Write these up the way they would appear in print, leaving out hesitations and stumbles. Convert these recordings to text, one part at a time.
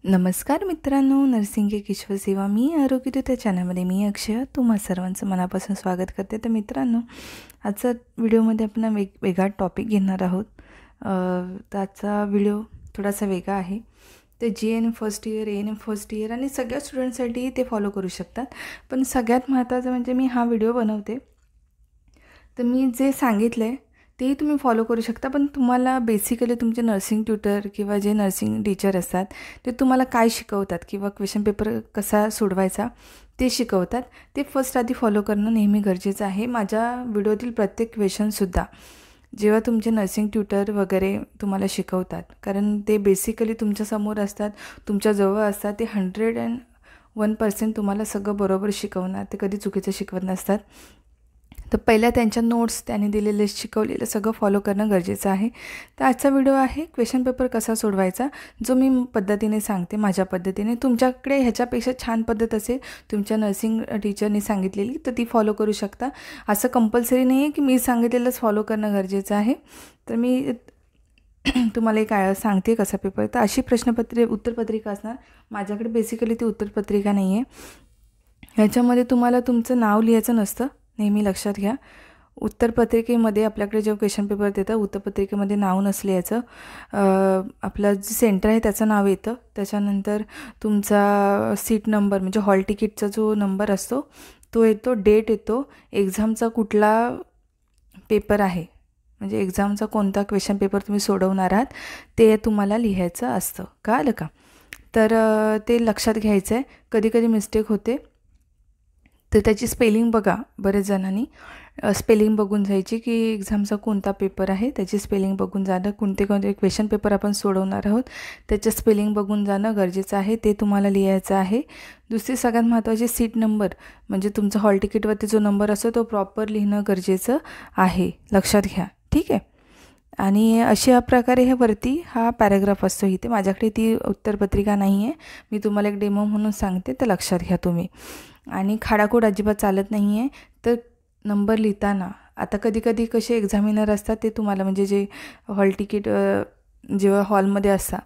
नमस्कार मित्रांनो, नर्सिंग एक ईश्वर सेवा मी आरोग्यदूत या चॅनलमध्ये मी अक्षय तुम्हा सर्वांचं मनापासून स्वागत करते. तर मित्रांनो, आजचा व्हिडिओमध्ये आपण वेगळा टॉपिक घेणार आहोत. तर आजचा व्हिडिओ थोडासा वेगळा आहे. ते GNM first year, ANM first year आणि सगळ्या स्टुडंटसाठी ते फॉलो करू शकतात. पण सगळ्यात महत्त्वाचं म्हणजे मी हा व्हिडिओ बनवते तर मी जे सांगितलं आहे तेही तुम्ही फॉलो करू शकता. पण तुम्हाला बेसिकली तुमचे नर्सिंग ट्युटर किंवा जे नर्सिंग टीचर असतात ते तुम्हाला काय शिकवतात किंवा क्वेश्चन पेपर कसा सोडवायचा ते शिकवतात, ते फर्स्ट आधी फॉलो करणं नेहमी गरजेचं आहे. माझ्या व्हिडिओतील प्रत्येक क्वेश्चनसुद्धा जेव्हा तुमचे नर्सिंग ट्युटर वगैरे तुम्हाला शिकवतात, कारण ते बेसिकली तुमच्यासमोर असतात, तुमच्याजवळ असतात, ते 101% तुम्हाला सगळं बरोबर शिकवणार, ते कधी चुकीचं शिकवत नसतात. तर पहिल्या त्यांच्या नोट्स त्यांनी दिलेले शिकवलेलं सगळं फॉलो करणं गरजेचं आहे. तर आजचा व्हिडिओ आहे क्वेश्चन पेपर कसा सोडवायचा, जो मी पद्धतीने सांगते माझ्या पद्धतीने. तुमच्याकडे ह्याच्यापेक्षा छान पद्धत असेल तुमच्या नर्सिंग टीचरनी सांगितलेली तर ती फॉलो करू शकता. असं कंपल्सरी नाही आहे की मी सांगितलेलंच फॉलो करणं गरजेचं आहे. तर मी तुम्हाला एक सांगते कसा पेपर. तर अशी उत्तरपत्रिका असणार. माझ्याकडे बेसिकली ती उत्तरपत्रिका नाही आहे. ह्याच्यामध्ये तुम्हाला तुमचं नाव लिहायचं नसतं, नेहमी लक्षात घ्या. उत्तरपत्रिकेमध्ये आपल्याकडे जेव्हा क्वेश्चन पेपर देतं उत्तरपत्रिकेमध्ये नाव नसले याचं आपलं जे सेंटर आहे त्याचं नाव येतं. त्याच्यानंतर तुमचा सीट नंबर म्हणजे हॉल तिकीटचा जो नंबर असतो तो येतो, डेट येतो, एक्झामचा कुठला पेपर आहे म्हणजे एक्झामचा कोणता क्वेश्चन पेपर तुम्ही सोडवणार आहात ते तुम्हाला लिहायचं असतं. कळलं का? तर ते लक्षात घ्यायचं आहे. कधी कधी मिस्टेक होते तर त्याची स्पेलिंग बघा. बरेच जणांनी स्पेलिंग बघून जायची की एक्झामचा कोणता पेपर आहे त्याची स्पेलिंग बघून जाणं, कोणते कोणते क्वेश्चन पेपर आपण सोडवणार आहोत त्याचं स्पेलिंग बघून जाणं गरजेचं आहे. ते तुम्हाला लिहायचं आहे. दुसरी सगळ्यात महत्त्वाची सीट नंबर म्हणजे तुमचा हॉल तिकीटवरती जो नंबर असतो तो प्रॉपर लिहिणं गरजेचं आहे. लक्षात घ्या, ठीक आहे. आणि अशा प्रकारे हे वरती हा पॅराग्राफ असतो. इथे माझ्याकडे ती उत्तरपत्रिका नाही आहे, मी तुम्हाला एक डेमो म्हणून सांगते, तर लक्षात घ्या तुम्ही. आणि खाडाखोड अजिबात चालत नाही आहे. तर नंबर लिहिताना आता कधी कधी कसे एक्झामिनर असतात ते तुम्हाला म्हणजे जे हॉल तिकीट जेव्हा हॉलमध्ये असतात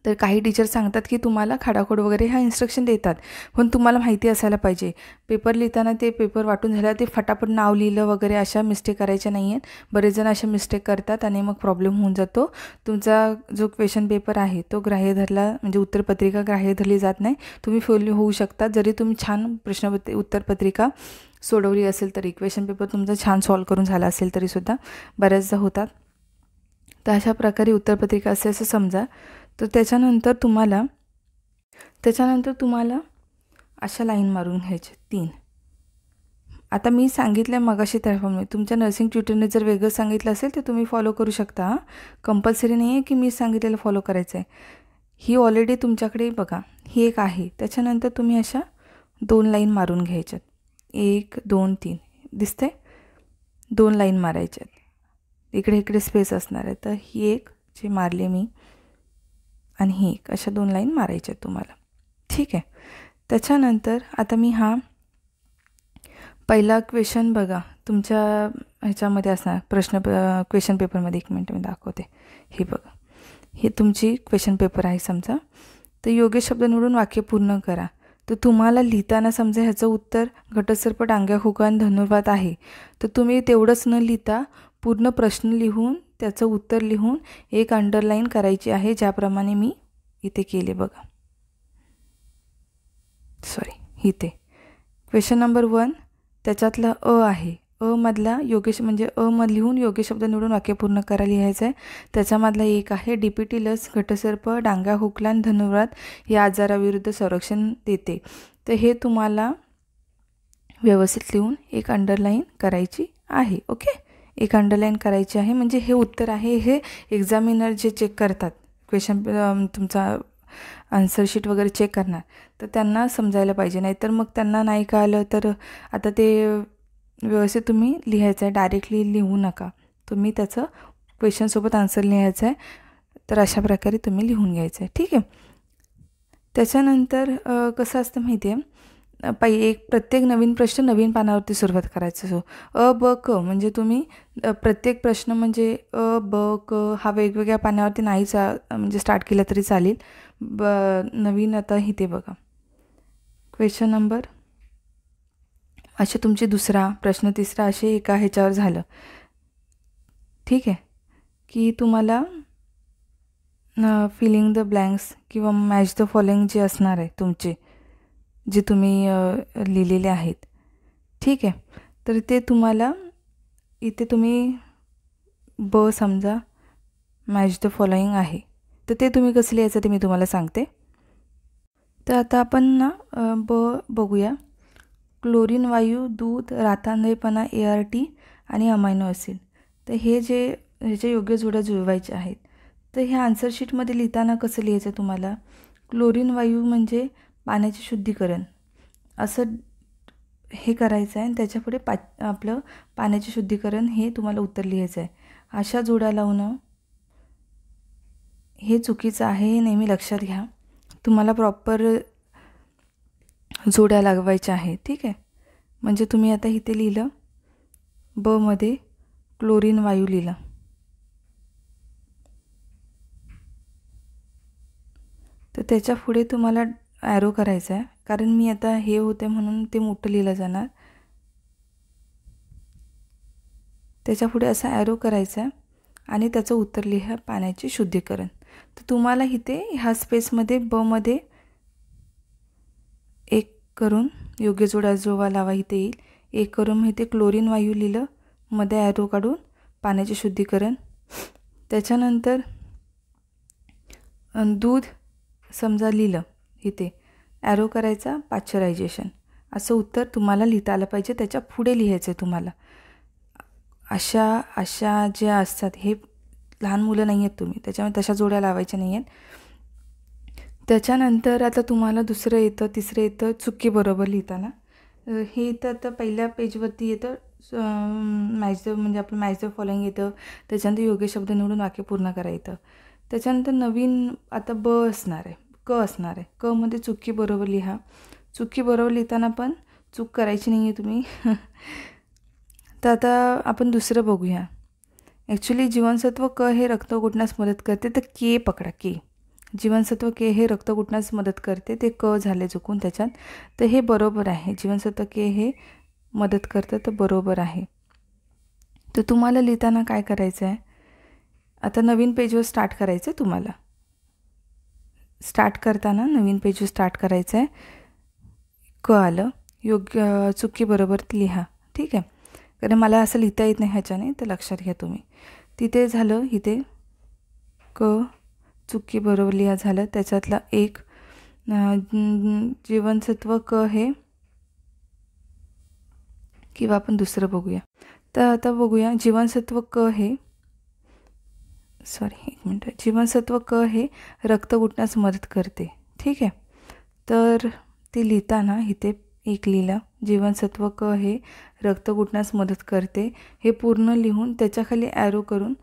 तर काही टीचर सांगतात की तुम्हाला खाडाखोड वगैरे ह्या इन्स्ट्रक्शन देतात, पण तुम्हाला माहिती असायला पाहिजे पेपर लिहिताना ते पेपर वाटून झाल्यावर ते फटाफट नाव लिहिलं वगैरे अशा मिस्टेक करायच्या नाही आहेत. बरेच जण अशा मिस्टेक करतात आणि मग प्रॉब्लेम होऊन जातो. तुमचा जो क्वेश्चन पेपर आहे तो ग्राह्य धरला म्हणजे उत्तरपत्रिका ग्राह्य धरली जात नाही. तुम्ही फेल होऊ शकता जरी तुम्ही छान उत्तरपत्रिका सोडवली असेल तरी. क्वेश्चन पेपर तुमचा छान सॉल्व करून झाला असेल तरीसुद्धा बऱ्याचदा होतात. तर अशा प्रकारे उत्तरपत्रिका असे असं समजा. तर त्याच्यानंतर तुम्हाला अशा लाईन मारून घ्यायचे 3. आता मी सांगितलं मगाशी त्याप्रमाणे तुमच्या नर्सिंग ट्युटरने जर वेगळं सांगितलं असेल तर तुम्ही फॉलो करू शकता. कंपल्सरी नाही आहे की मी सांगितलेलं फॉलो करायचं आहे. ही ऑलरेडी तुमच्याकडे बघा ही एक आहे. त्याच्यानंतर तुम्ही अशा 2 लाईन मारून घ्यायच्यात. 1 2 3 दिसते. 2 लाईन मारायच्यात. इकडे इकडे स्पेस असणार आहे. तर ही एक जी मारली मी आणि ही एक, अशा 2 लाईन मारायच्या तुम्हाला, ठीक आहे. त्याच्यानंतर आता मी हा पहिला क्वेश्चन बघा तुमच्या ह्याच्यामध्ये असणार क्वेश्चन पेपरमध्ये. 1 मिनिट मी दाखवते. हे बघा, हे तुमची क्वेश्चन पेपर आहे समजा. तर योग्य शब्द निवडून वाक्य पूर्ण करा. तर तुम्हाला लिहिताना समजा ह्याचं उत्तर घटस्फोट डांग्या हुकान धनुर्वात आहे, तर तुम्ही तेवढंच न लिहिता पूर्ण प्रश्न लिहून त्याचं उत्तर लिहून एक अंडरलाईन करायची आहे, ज्याप्रमाणे मी इथे केले बघा. इथे क्वेश्चन नंबर 1 त्याच्यातला आहे. मधला योग्य म्हणजे लिहून योग्य शब्द निवडून वाक्य पूर्ण करा लिहायचं आहे. त्याच्यामधला एक आहे DPT लस घटसर्प डांगा हुकलान धनुर्वात या आजाराविरुद्ध संरक्षण देते. तर हे तुम्हाला व्यवस्थित लिहून एक अंडरलाईन करायची आहे. ओके, एक अंडरलाईन करायची आहे म्हणजे हे उत्तर आहे. हे एक्झामिनर जे चेक करतात क्वेश्चन तुमचा आन्सर शीट वगैरे चेक करणार तर त्यांना समजायला पाहिजे. नाहीतर मग त्यांना नाही कळलं तर आता ते व्यवस्थित तुम्ही लिहायचं आहे. डायरेक्टली लिहू नका, तुम्ही त्याचं क्वेश्चनसोबत आन्सर लिहायचं आहे. तर अशा प्रकारे तुम्ही लिहून घ्यायचं आहे, ठीक आहे. त्याच्यानंतर कसं असतं माहिती आहे, प्रत्येक नवीन प्रश्न नवीन पानावरती सुरुवात करायचं. सो ब क म्हणजे तुम्ही प्रत्येक प्रश्न म्हणजे ब क हा वेगवेगळ्या पानावरती नाही म्हणजे स्टार्ट केला तरी चालेल, नवीन आता इथे बघा क्वेश्चन नंबर असे तुमचे दुसरा प्रश्न तिसरा असे एका ह्याच्यावर झालं, ठीक आहे, की तुम्हाला फिलिंग द ब्लँक्स किंवा मॅच द फॉलोइंग जे असणार आहे तुमचे जे तुम्ही लिहिलेले आहेत, ठीक आहे. तर ते तुम्हाला इथे तुम्ही समजा मॅच द फॉलोइंग आहे, तर ते तुम्ही कसं लिहायचं ते मी तुम्हाला सांगते. तर आता आपण ना बघूया. क्लोरीन वायू, दूध, रातांधळेपणा, ART आणि अमायनो ॲसिड. तर हे ह्याच्या योग्य जोड्या जुळवायच्या आहेत. तर ह्या आन्सर शीटमध्ये लिहिताना कसं लिहायचं तुम्हाला, क्लोरीन वायू म्हणजे पाण्याचे शुद्धीकरण असं हे करायचं आहे आणि त्याच्यापुढे आपलं पाण्याचे शुद्धीकरण हे तुम्हाला उत्तर लिहायचं आहे. अशा जोड्या लावणं हे चुकीचं आहे, हे नेहमी लक्षात घ्या. तुम्हाला प्रॉपर जोड्या लागवायच्या आहेत, ठीक आहे. म्हणजे तुम्ही आता इथे लिहिलं मध्ये क्लोरीन वायू लिहिलं, तर त्याच्या पुढे तुम्हाला ॲरो करायचा आहे. कारण मी आता हे होते म्हणून ते मोठं लिहिलं जाणार. त्याच्या पुढे असा ॲरो करायचा आहे आणि त्याचं उत्तर लिहा पाण्याचे शुद्धीकरण. तर तुम्हाला इथे ह्या स्पेसमध्ये मध्ये 1 करून योग्य जोडा लावा इथे येईल. 1 करून इथे क्लोरीन वायू लिहिलं, मध्ये ॲरो काढून पाण्याचे शुद्धीकरण. त्याच्यानंतर दूध समजा लिहिलं, इथे ॲरो करायचा पाश्चरायझेशन. असं उत्तर तुम्हाला लिहिता आलं पाहिजे, त्याच्या पुढे लिहायचं आहे तुम्हाला. अशा ज्या असतात, हे लहान मुलं नाही आहेत तुम्ही, त्याच्यामुळे तशा जोड्या लावायच्या नाही आहेत. त्याच्यानंतर आता तुम्हाला दुसरं येतं, तिसरं येतं चुकी बरोबर लिहिताना. हे येतं आता पहिल्या पेजवरती येतं म्हणजे आपलं मॅच द फॉलोइंग येतं. त्याच्यानंतर योग्य शब्द निवडून वाक्य पूर्ण करायचं. त्याच्यानंतर नवीन आता असणार आहे, असणार आहे. मध्ये चुकी बरोबर लिहा. चुकी बरोबर लिहिताना पण चूक करायची नाही आहे तुम्ही. तर आता आपण दुसरं बघूया. ॲक्च्युली जीवनसत्व हे रक्त गुटण्यास मदत करते. तर के पकडा, के जीवनसत्व के हे रक्त गुटण्यास मदत करते. ते झाले चुकून त्याच्यात. तर हे बरोबर आहे, जीवनसत्व के हे मदत करतं, तर बरोबर आहे. तर तुम्हाला लिहिताना काय करायचं आहे, आता नवीन पेजवर स्टार्ट करायचं आहे. तुम्हाला स्टार्ट करताना नवीन पेजवर स्टार्ट करायचं आहे. आलं, योग्य चुकी बरोबर लिहा, ठीक आहे. कारण मला असं लिहिता येत नाही ह्याच्याने, तर लक्षात घ्या तुम्ही. तिथे झालं, इथे चुकी बरोबर लिहा झालं. त्याच्यातला एक जीवनसत्व हे, किंवा आपण दुसरं बघूया. तर आता बघूया जीवनसत्व हे जीवनसत्व हे रक्त गुटण्यास मदत करते, ठीक आहे. तर ते लिहिताना इथे 1 लिहिलं, जीवनसत्व हे रक्त गुटण्यास मदत करते. हे पूर्ण लिहून त्याच्याखाली ॲरो करून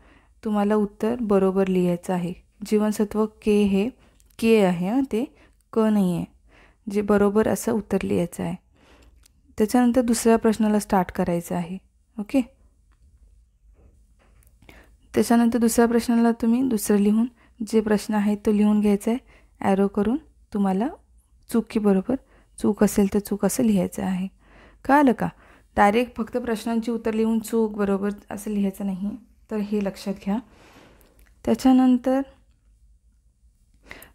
तुम्हाला उत्तर बरोबर लिहायचं आहे. जीवनसत्व हे के आहे, ते नाही आहे, जे बरोबर असं उत्तर लिहायचं आहे. त्याच्यानंतर दुसऱ्या प्रश्नाला स्टार्ट करायचं आहे, ओके. त्याच्यानंतर दुसऱ्या प्रश्नाला तुम्ही दुसरं लिहून जे प्रश्न आहे तो लिहून घ्यायचा आहे. ॲरो करून तुम्हाला चुकी बरोबर, चूक असेल तर चूक असं लिहायचं आहे. कळलं का? डायरेक्ट फक्त प्रश्नांची उत्तर लिहून चूक बरोबर असं लिहायचं नाही, तर हे लक्षात घ्या. त्याच्यानंतर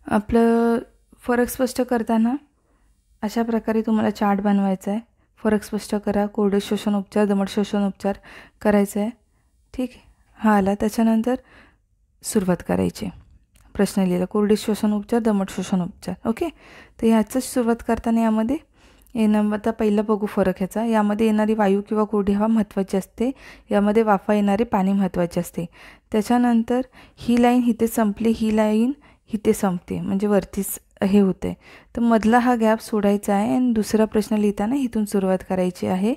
आपलं फरक स्पष्ट करताना अशा प्रकारे तुम्हाला चार्ट बनवायचा आहे. फरक स्पष्ट करा, कोरडे श्वसन उपचार, दमट श्वसन उपचार करायचं आहे, ठीक आहे. हा आला. त्याच्यानंतर सुरुवात करायची. प्रश्न लिहिला कोरडे श्वसन उपचार, दमट श्वसन उपचार, ओके. तर ह्याचंच सुरुवात करताना यामध्ये आता पहिलं बघू फरक ह्याचा. यामध्ये येणारी वायू किंवा कोरडी हवा महत्त्वाची असते, यामध्ये वाफा येणारे पाणी महत्त्वाचे असते. त्याच्यानंतर ही लाईन इथे संपली, ही लाईन इथे संपते, म्हणजे वरतीच हे होते. तर मधला हा गॅप सोडायचा आहे आणि दुसरा प्रश्न लिहिताना इथून सुरुवात करायची आहे,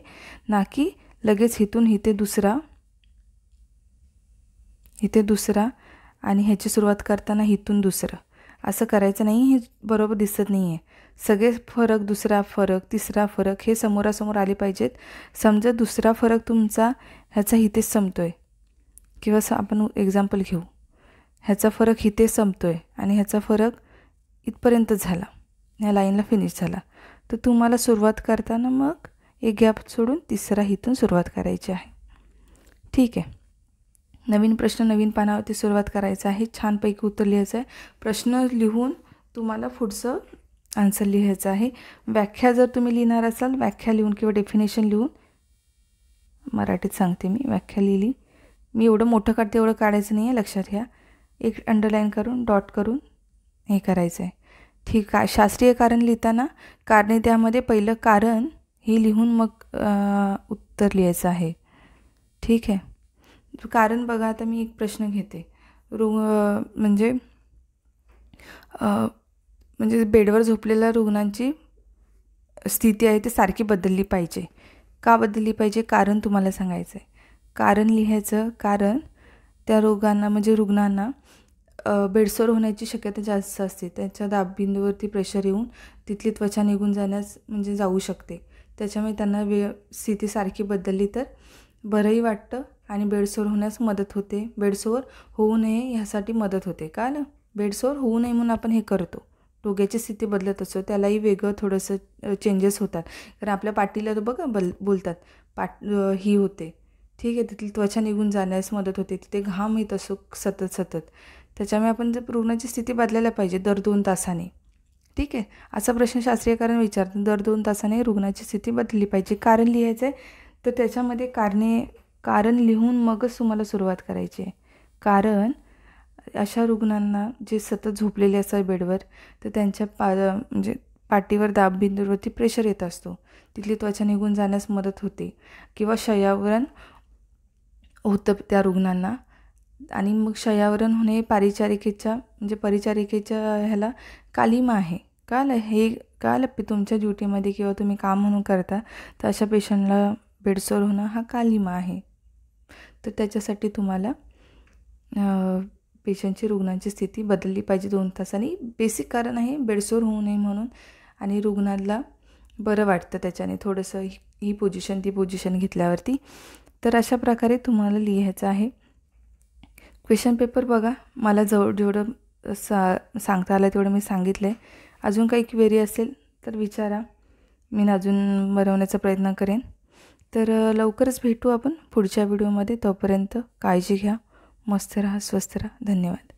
ना की लगेच इथून इथे दुसरा आणि ह्याची सुरुवात करताना इथून दुसरं असं करायचं नाही. हे बरोबर दिसत नाही आहे. सगळे फरक, दुसरा फरक, तिसरा फरक हे समोरासमोर आले पाहिजेत. समजा दुसरा फरक तुमचा ह्याचा इथेच संपतो आहे, किंवा आपण एक्झाम्पल घेऊ, ह्याचा फरक इथे संपतो आहे आणि ह्याचा फरक इथपर्यंत झाला, या लाईनला फिनिश झाला, तर तुम्हाला सुरुवात करताना मग एक गॅप सोडून तिसरा इथून सुरुवात करायची आहे. ठीक आहे. नवीन प्रश्न नवीन पानावरती सुरुवात करायचं आहे. छानपैकी उत्तर लिहायचं आहे. प्रश्न लिहून तुम्हाला पुढचं आन्सर लिहायचं आहे. व्याख्या जर तुम्ही लिहिणार असाल, व्याख्या लिहून किंवा डेफिनेशन लिहून, मराठीत सांगते मी, व्याख्या लिहिली. मी एवढं मोठं काढते, एवढं काढायचं नाही आहे, लक्षात घ्या. एक अंडरलाईन करून डॉट करून हे करायचं आहे. ठीक आहे. शास्त्रीय कारण लिहिताना कारणे त्यामध्ये पहिलं कारण हे लिहून मग उत्तर लिहायचं आहे. ठीक आहे. कारण बघा, आता मी एक प्रश्न घेते. म्हणजे बेडवर झोपलेल्या रुग्णांची स्थिती आहे ती सारखी बदलली पाहिजे. का बदलली पाहिजे? कारण तुम्हाला सांगायचं आहे. कारण लिहायचं. कारण त्या रुग्णांना बेडसोर होण्याची शक्यता जास्त असते. त्यांच्या दाबबिंदूवरती प्रेशर येऊन तिथली त्वचा निघून जाण्यास जाऊ शकते. त्याच्यामुळे त्यांना स्थिती सारखी बदलली तर बरंही वाटतं आणि बेडसोर होण्यास मदत होते. बेडसोर होऊ नये ह्यासाठी मदत होते. का ना, बेडसोर होऊ नये म्हणून आपण हे करतो. डोक्याची स्थिती बदलत असतो, त्यालाही वेगळं थोडंसं चेंजेस होतात. कारण आपल्या पाठीला बघा बोलतात पाठ ही होते. ठीक आहे. तिथली त्वचा निघून जाण्यास मदत होते. तिथे घाम येत असो सतत. त्याच्यामुळे आपण जर रुग्णाची स्थिती बदलायला पाहिजे दर 2 तासाने. ठीक आहे. असा प्रश्न शास्त्रीय कारण विचारतात. दर 2 तासाने रुग्णाची स्थिती बदलली पाहिजे. कारण लिहायचं आहे. तर त्याच्यामध्ये कारण लिहून मगच तुम्हाला सुरुवात करायची आहे. कारण अशा रुग्णांना जे सतत झोपलेले असतात बेडवर, तर त्यांच्या पाठीवर दाबबिंदूवरती प्रेशर येत असतो. तिथली त्वचा निघून जाण्यास मदत होते किंवा शयावरण होतं त्या रुग्णांना. आणि मग शयावरण होणे परिचारिकेच्या ह्याला कालिमा आहे. काल तुमच्या ड्युटीमध्ये किंवा तुम्ही काम म्हणून करता, तर अशा पेशंटला बेडसोर होणं हा कालिमा आहे. तर त्याच्यासाठी तुम्हाला पेशंटची रुग्णांची स्थिती बदलली पाहिजे 2 तासांनी. बेसिक कारण आहे बेडसोर होऊ नये म्हणून, आणि रुग्णाला बरं वाटतं त्याच्याने थोडंसं ही पोझिशन ती पोझिशन घेतल्यावरती. तर अशा प्रकारे तुम्हाला लिहायचं आहे. क्वेश्चन पेपर बघा, मला जेवढं सांगता आलं तेवढं मी सांगितलं आहे. अजून काही क्वेरी असेल तर विचारा, मी अजून बनवण्याचा प्रयत्न करेन. तर लवकरच भेटू आपण पुढच्या व्हिडिओमध्ये. तोपर्यंत काळजी घ्या, मस्त राहा, स्वस्थ राहा. धन्यवाद.